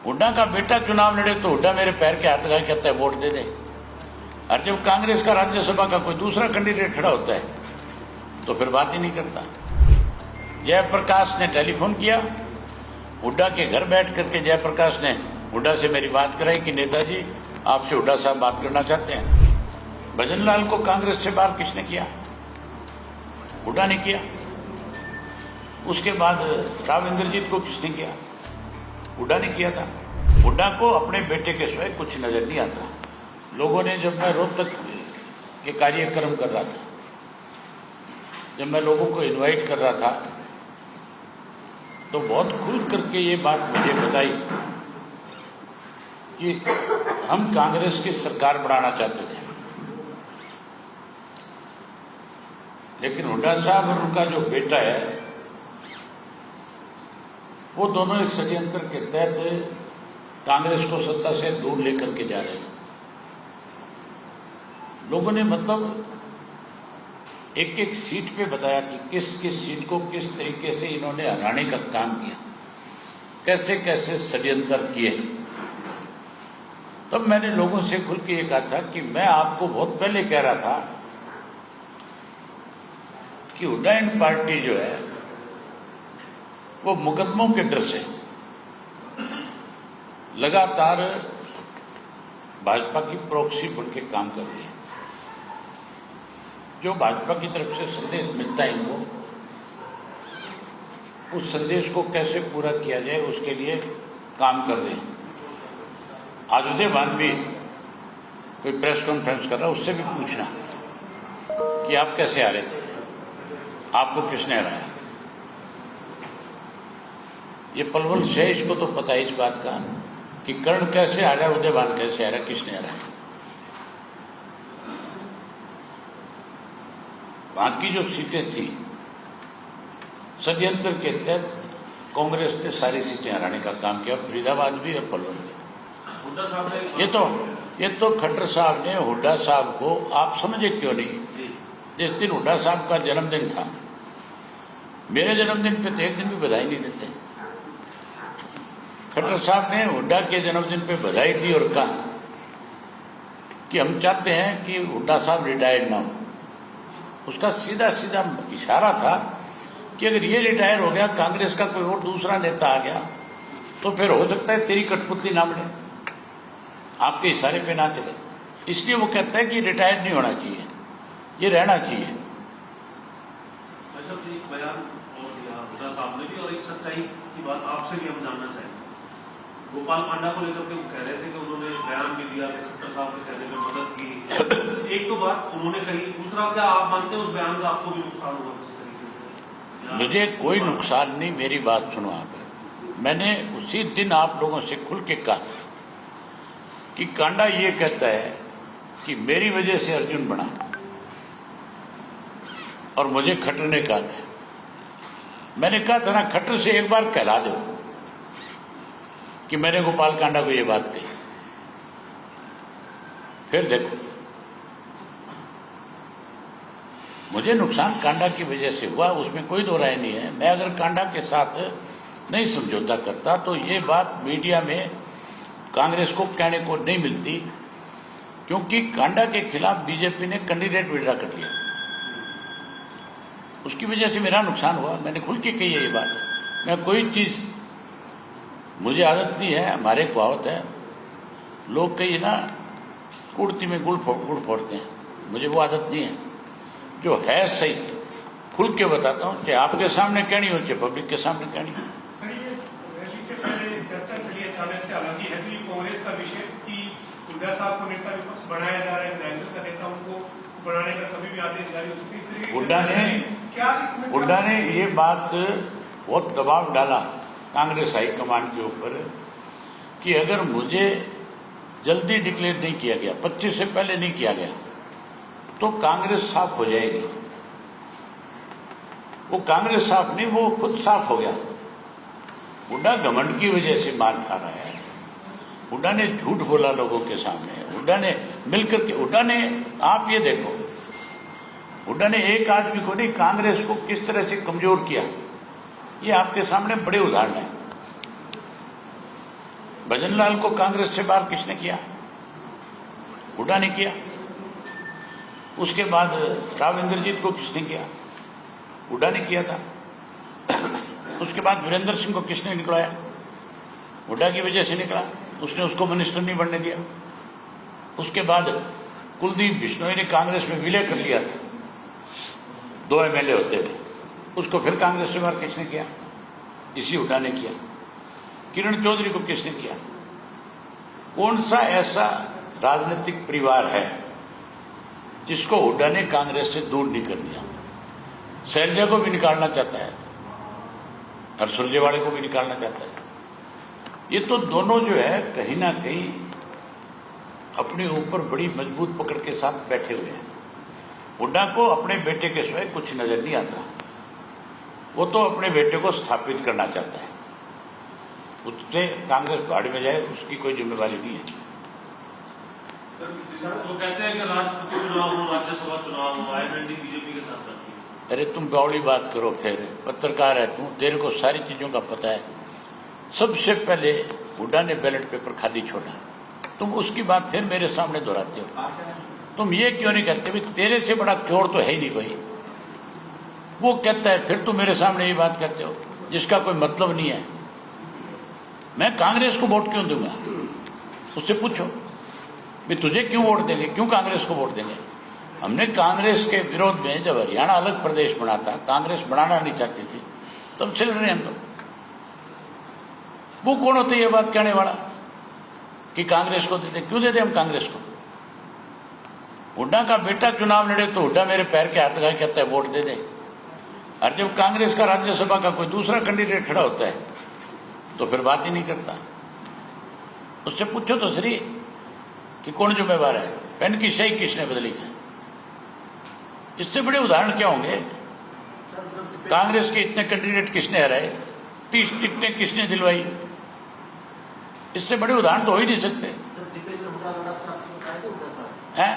हुड्डा का बेटा चुनाव लड़े तो हुड्डा मेरे पैर के हाथ लगा कहता है वोट दे दे। और जब कांग्रेस का राज्यसभा का कोई दूसरा कैंडिडेट खड़ा होता है तो फिर बात ही नहीं करता। जयप्रकाश ने टेलीफोन किया, हुड्डा के घर बैठ करके जयप्रकाश ने हुड्डा से मेरी बात कराई कि नेताजी आपसे हुड्डा साहब बात करना चाहते हैं। भजनलाल को कांग्रेस से बाहर किसने किया? हुड्डा ने किया। उसके बाद राव इंद्रजीत को किसने किया? हुड्डा ने किया था। हुड्डा को अपने बेटे के सिवाय कुछ नजर नहीं आता। लोगों ने, जब मैं रोहतक के कार्यक्रम कर रहा था, जब मैं लोगों को इनवाइट कर रहा था, तो बहुत खुल करके ये बात मुझे बताई कि हम कांग्रेस की सरकार बनाना चाहते थे, लेकिन हुड्डा साहब और उनका जो बेटा है वो दोनों एक षड्यंत्र के तहत कांग्रेस को सत्ता से दूर लेकर के जा रहे हैं। लोगों ने मतलब एक एक सीट पे बताया कि किस किस सीट को किस तरीके से इन्होंने हराने का काम किया, कैसे कैसे षड्यंत्र किए। तब मैंने लोगों से खुल के ये कहा था कि मैं आपको बहुत पहले कह रहा था कि हुड्डा पार्टी जो है वो मुकदमों के डर से लगातार भाजपा की प्रॉक्सी बन के काम कर रही है। जो भाजपा की तरफ से संदेश मिलता है इनको, उस संदेश को कैसे पूरा किया जाए उसके लिए काम कर रहे हैं। आज उदयभान भी कोई प्रेस कॉन्फ्रेंस कर रहा है, उससे भी पूछना कि आप कैसे आ रहे थे, आपको किसने हराया। ये पलवल शेष को तो पता है इस बात का कि कर्ण कैसे आ रहा, उदयभान कैसे आ रहा, किसने हराया। बाकी जो सीटें थी षड्यंत्र के तहत कांग्रेस ने सारी सीटें हराने का काम किया, फरीदाबाद भी और पलवल भी। ये तो खट्टर साहब ने हुड्डा साहब को, आप समझे क्यों नहीं, जिस दिन हुड्डा साहब का जन्मदिन था, मेरे जन्मदिन पे तो एक दिन भी बधाई नहीं देते। खट्टर साहब ने हुड्डा के जन्मदिन पे बधाई दी और कहा कि हम चाहते हैं कि हुड्डा साहब रिटायर्ड ना हो। उसका सीधा सीधा इशारा था कि अगर ये रिटायर हो गया, कांग्रेस का कोई और दूसरा नेता आ गया, तो फिर हो सकता है तेरी कठपुतली ना बढ़े, आपके इशारे पे ना चले। इसलिए वो कहता है कि रिटायर नहीं होना चाहिए, ये रहना चाहिए। एक बयान और दिया हुड्डा साहब ने भी, और एक सच्चाई की बात आपसे भी हम जानना चाहेंगे। गोपाल कांडा को लेकर के वो कह रहे थे कि उन्होंने बयान भी दिया कि खट्टर साहब के कहने में मदद की। एक तो बात उन्होंने कही, दूसरा क्या आप मानते हैं उस बयान का आपको भी नुकसान हुआ किसी तरीके से? मुझे कोई नुकसान नहीं, मेरी बात सुनो आप। मैंने उसी दिन आप लोगों से खुल के कहा कि कांडा ये कहता है कि मेरी वजह से अर्जुन बना और मुझे खट्टर ने कहा। मैंने कहा था ना, खट्टर से एक बार कहला दो कि मैंने गोपाल कांडा को ये बात कही, फिर देखो। मुझे नुकसान कांडा की वजह से हुआ, उसमें कोई दो राय नहीं है। मैं अगर कांडा के साथ नहीं समझौता करता तो ये बात मीडिया में कांग्रेस को कहने को नहीं मिलती, क्योंकि कांडा के खिलाफ बीजेपी ने कैंडिडेट विड्रा कर लिया। उसकी वजह से मेरा नुकसान हुआ, मैंने खुल के कही है ये बात। मैं कोई चीज, मुझे आदत नहीं है, हमारे कहावत है, लोग कहीं ना कुर्ती में गुड़ फोड़ते हैं, मुझे वो आदत नहीं है। जो है सही खुल के बताता हूँ, चाहे आपके सामने कहनी हो चाहे पब्लिक के सामने कहनी हो। सर, ये रैली से पहले चर्चा चली अचानक से, हालांकि है तो ये कांग्रेस का विषय कि हुड्डा साहब को नेता विपक्ष बनाया जा रहा है, नागरिक का नेता उनको बनाने का कभी भी आदेश जारी हो सकती है। हुड्डा ने ये बात बहुत दबाव डाला कांग्रेस हाईकमान के ऊपर कि अगर मुझे जल्दी डिक्लेयर नहीं किया गया, 25 से पहले नहीं किया गया, तो कांग्रेस साफ हो जाएगी। वो कांग्रेस साफ नहीं, वो खुद साफ हो गया। हुड्डा घमंड की वजह से मार खा रहा है। हुड्डा ने झूठ बोला लोगों के सामने। हुड्डा ने मिलकर के, हुड्डा ने, आप ये देखो, हुड्डा ने एक आदमी को नहीं, कांग्रेस को किस तरह से कमजोर किया, ये आपके सामने बड़े उदाहरण हैं। भजनलाल को कांग्रेस से बाहर किसने किया? हुड्डा ने किया। उसके बाद राव इंद्रजीत को किसने किया? हुड्डा ने किया था। उसके बाद वीरेंद्र सिंह को किसने निकलाया? हुड्डा की वजह से निकला, उसने उसको मिनिस्टर नहीं बनने दिया। उसके बाद कुलदीप बिश्नोई ने कांग्रेस में विलय कर लिया था, 2 MLA होते थे, उसको फिर कांग्रेस से बाहर किसने किया? इसी हुड्डा ने किया। किरण चौधरी को किसने किया? कौन सा ऐसा राजनीतिक परिवार है जिसको हुड्डा ने कांग्रेस से दूर नहीं कर दिया? शैलजा को भी निकालना चाहता है और सुरजेवाड़े को भी निकालना चाहता है। ये तो दोनों जो है कहीं ना कहीं अपने ऊपर बड़ी मजबूत पकड़ के साथ बैठे हुए हैं। हुड्डा को अपने बेटे के सिवाय कुछ नजर नहीं आता, वो तो अपने बेटे को स्थापित करना चाहता है। उससे कांग्रेस पहाड़ी में जाए उसकी कोई जिम्मेवारी नहीं है। सर वो कहते हैं कि राष्ट्रपति चुनाव हो, राज्यसभा चुनाव हो, आईएनएलडी बीजेपी के साथ रहती है। अरे तुम बावड़ी बात करो, फिर पत्रकार है तू, तेरे को सारी चीजों का पता है। सबसे पहले हुड्डा ने बैलेट पेपर खाली छोड़ा, तुम उसकी बात फिर मेरे सामने दोहराते हो। तुम ये क्यों नहीं कहते भी तेरे से बड़ा चोर तो है ही नहीं कोई? वो कहता है, फिर तुम मेरे सामने ये बात कहते हो जिसका कोई मतलब नहीं है। मैं कांग्रेस को वोट क्यों दूंगा? उससे पूछो भी तुझे क्यों वोट देंगे, क्यों कांग्रेस को वोट देंगे? हमने कांग्रेस के विरोध में जब हरियाणा अलग प्रदेश बना था, कांग्रेस बनाना नहीं चाहती थी, तब चल रहे हम लोग। वो कौन होते ये बात कहने वाला कि कांग्रेस को देते? क्यों देते हम कांग्रेस को? हुड्डा का बेटा चुनाव लड़े तो हुड्डा मेरे पैर के हाथ लगा कहता है वोट दे दे, और जब कांग्रेस का राज्यसभा का कोई दूसरा कैंडिडेट खड़ा होता है तो फिर बात ही नहीं करता। उससे पूछो तो सही कि कौन जिम्मेवार है, पेन की स्याही किसने बदली है? इससे बड़े उदाहरण क्या होंगे? कांग्रेस के इतने कैंडिडेट किसने हराए, 30 टिकटें किसने दिलवाई? इससे बड़े उदाहरण तो हो ही नहीं सकते हैं।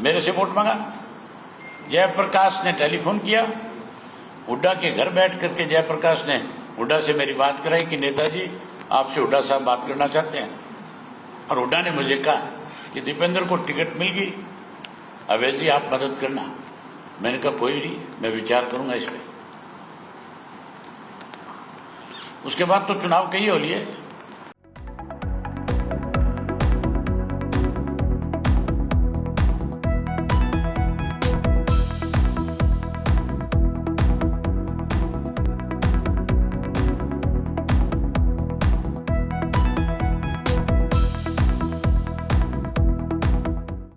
मेरे से वोट मांगा, जयप्रकाश ने टेलीफोन किया, हुड्डा के घर बैठ करके जयप्रकाश ने हुड्डा से मेरी बात कराई कि नेताजी आपसे हुड्डा साहब बात करना चाहते हैं। और हुड्डा ने मुझे कहा कि दीपेंद्र को टिकट मिल गई, अवैध जी आप मदद करना। मैंने कहा कोई नहीं, मैं विचार करूंगा इस पर। उसके बाद तो चुनाव कहीं हो लिए।